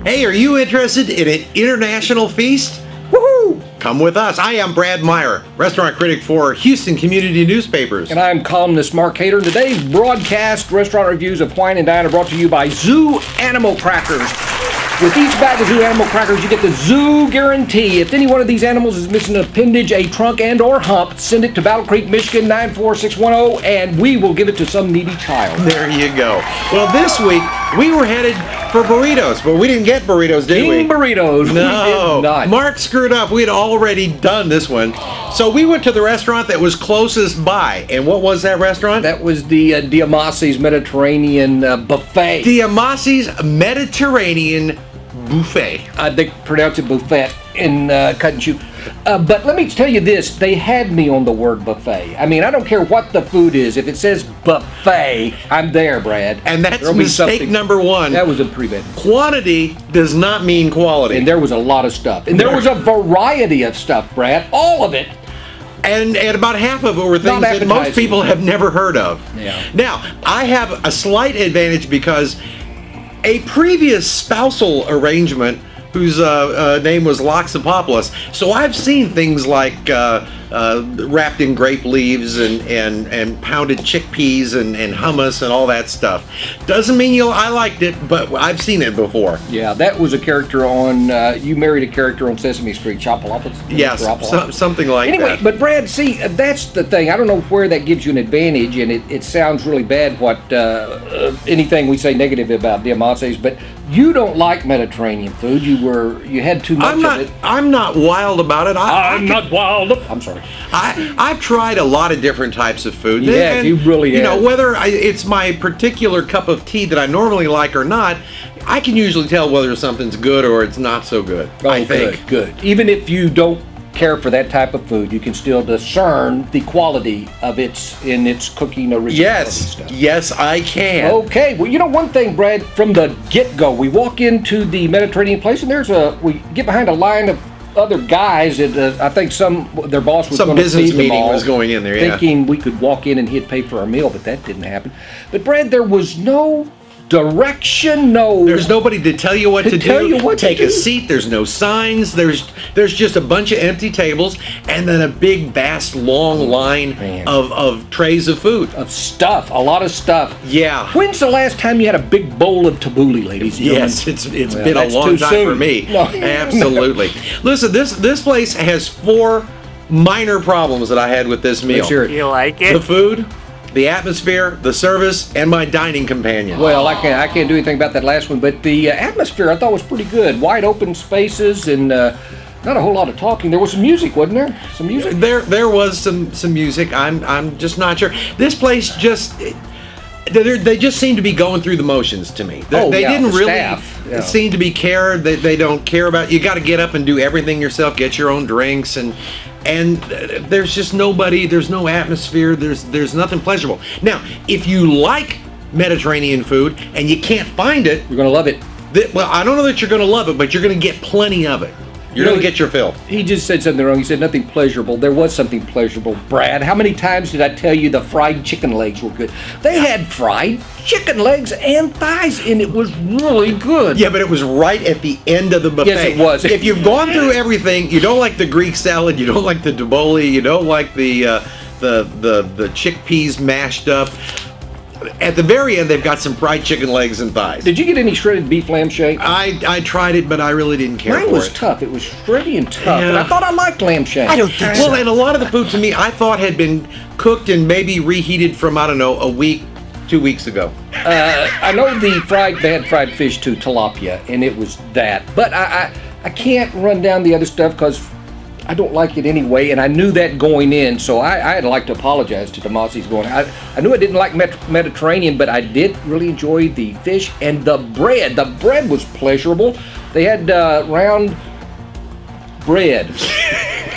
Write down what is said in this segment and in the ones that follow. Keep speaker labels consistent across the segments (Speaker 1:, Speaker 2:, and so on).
Speaker 1: Hey, are you interested in an international feast? Woohoo! Come with us. I am Brad Meyer, restaurant critic for Houston Community Newspapers.
Speaker 2: And I'm columnist Mark Hayter. Today's broadcast restaurant reviews of Wine and Dine are brought to you by Zoo Animal Crackers. With each bag of Zoo Animal Crackers, you get the Zoo Guarantee. If any one of these animals is missing an appendage, a trunk, and or hump, send it to Battle Creek, Michigan 94610, and we will give it to some needy child.
Speaker 1: There you go. Well, this week, we were headed for burritos, but we didn't get burritos, did we?
Speaker 2: King burritos.
Speaker 1: No.
Speaker 2: We did not.
Speaker 1: Mark screwed up. We had already done this one. So we went to the restaurant that was closest by. And what was that restaurant?
Speaker 2: That was the Dimassi Mediterranean Buffet.
Speaker 1: Dimassi's Mediterranean Buffet.
Speaker 2: They pronounce it buffet in Cut and Shoe. But let me tell you this, they had me on the word buffet. I mean, I don't care what the food is. If it says buffet, I'm there, Brad.
Speaker 1: And that's mistake number one.
Speaker 2: That was a pretty bad.
Speaker 1: Quantity does not mean quality.
Speaker 2: And there was a lot of stuff. And there was a variety of stuff, Brad. All of it.
Speaker 1: And about half of it were things that most people have never heard of.
Speaker 2: Yeah.
Speaker 1: Now, I have a slight advantage because a previous spousal arrangement whose name was Loxapopoulos. So I've seen things like wrapped in grape leaves and pounded chickpeas and hummus and all that stuff. Doesn't mean I liked it, but I've seen it before.
Speaker 2: Yeah, that was a character on, you married a character on Sesame Street, Chopalopolis?
Speaker 1: Yes, something like that.
Speaker 2: Anyway, but Brad, see, that's the thing. I don't know where that gives you an advantage, and it sounds really bad what anything we say negative about Diamassis, but you don't like Mediterranean food. You had too much of it.
Speaker 1: I'm not wild about it.
Speaker 2: I'm not wild. I'm sorry.
Speaker 1: I've tried a lot of different types of food.
Speaker 2: Yeah, you really have.
Speaker 1: You know, whether it's my particular cup of tea that I normally like or not, I can usually tell whether something's good or it's not so good.
Speaker 2: Oh,
Speaker 1: I think.
Speaker 2: Good. Even if you don't care for that type of food, you can still discern the quality of its cooking originality stuff.
Speaker 1: Yes, I can.
Speaker 2: Okay, well, you know one thing, Brad, from the get-go, we walk into the Mediterranean place, and we get behind a line of other guys, and I think their boss was going to
Speaker 1: business
Speaker 2: feed them
Speaker 1: meeting
Speaker 2: all,
Speaker 1: was going in there,
Speaker 2: thinking we could walk in and he'd pay for our meal, but that didn't happen. But Brad, there was no direction,
Speaker 1: there's nobody to tell you what to do. Take a seat. There's no signs. There's just a bunch of empty tables and then a big, vast, long line of trays of food.
Speaker 2: Of stuff, a lot of stuff.
Speaker 1: Yeah.
Speaker 2: When's the last time you had a big bowl of tabbouleh, ladies and gentlemen?
Speaker 1: Yes, it's been a long time for me.
Speaker 2: No.
Speaker 1: Absolutely. Listen, this place has 4 minor problems that I had with this meal.
Speaker 2: Sure.
Speaker 3: You like it?
Speaker 1: The food, the atmosphere, the service, and my dining companion.
Speaker 2: Well, I can't do anything about that last one, but the atmosphere I thought was pretty good. Wide open spaces and not a whole lot of talking. There was some music, wasn't there? Some music?
Speaker 1: There was some music. I'm just not sure. This place they just seem to be going through the motions to me. They didn't really seem to be care. They don't care about. You got to get up and do everything yourself. Get your own drinks and there's just nobody. There's no atmosphere. There's nothing pleasurable. Now, if you like Mediterranean food and you can't find it,
Speaker 2: you're gonna love it.
Speaker 1: Well, I don't know that you're gonna love it, but you're gonna get plenty of it. You're going to get your fill.
Speaker 2: He just said something wrong. He said nothing pleasurable. There was something pleasurable, Brad. How many times did I tell you the fried chicken legs were good? They had fried chicken legs and thighs, and it was really good.
Speaker 1: Yeah, but it was right at the end of the buffet.
Speaker 2: Yes, it was.
Speaker 1: If you've gone through everything, you don't like the Greek salad, you don't like the tabbouleh, you don't like the chickpeas mashed up. At the very end, they've got some fried chicken legs and thighs.
Speaker 2: Did you get any shredded beef lamb shank?
Speaker 1: I tried it, but I really didn't care for it.
Speaker 2: Mine was tough. It was shreddy and tough.
Speaker 1: Yeah.
Speaker 2: And I thought I liked lamb shank.
Speaker 3: I don't think so.
Speaker 1: Well, and a lot of the food to me, I thought had been cooked and maybe reheated from, I don't know, a week, 2 weeks ago.
Speaker 2: I know they had fried fish too, tilapia, and it was that. But I can't run down the other stuff because I don't like it anyway, and I knew that going in, so I'd like to apologize to Dimassi's going. I knew I didn't like Mediterranean, but I did really enjoy the fish and the bread. The bread was pleasurable. They had round bread,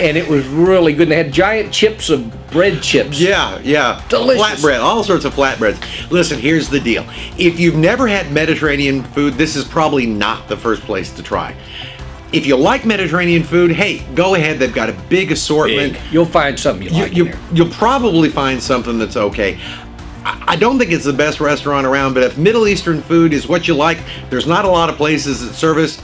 Speaker 2: and it was really good. And they had giant chips of bread chips.
Speaker 1: Yeah.
Speaker 2: Delicious.
Speaker 1: Flatbread, all sorts of flatbreads. Listen, here's the deal. If you've never had Mediterranean food, this is probably not the first place to try. If you like Mediterranean food, hey, go ahead. They've got a big assortment.
Speaker 2: You'll find something you like in there.
Speaker 1: You'll probably find something that's okay. I don't think it's the best restaurant around, but if Middle Eastern food is what you like, there's not a lot of places that service.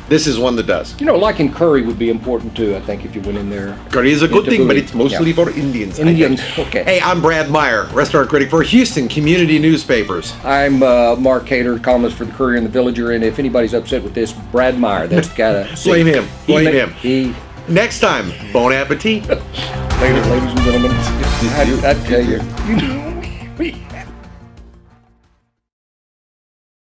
Speaker 1: This is one that does.
Speaker 2: You know, liking curry would be important too, I think, if you went in there.
Speaker 1: Curry is a good thing, but it's mostly for Indians.
Speaker 2: Indians, okay.
Speaker 1: Hey, I'm Brad Meyer, restaurant critic for Houston Community Newspapers.
Speaker 2: I'm Mark Hayter, columnist for the Courier and the Villager, and if anybody's upset with this, Brad Meyer, that's gotta
Speaker 1: blame him. Blame him. Next time, bon appetit.
Speaker 2: Later, ladies and gentlemen. I tell you,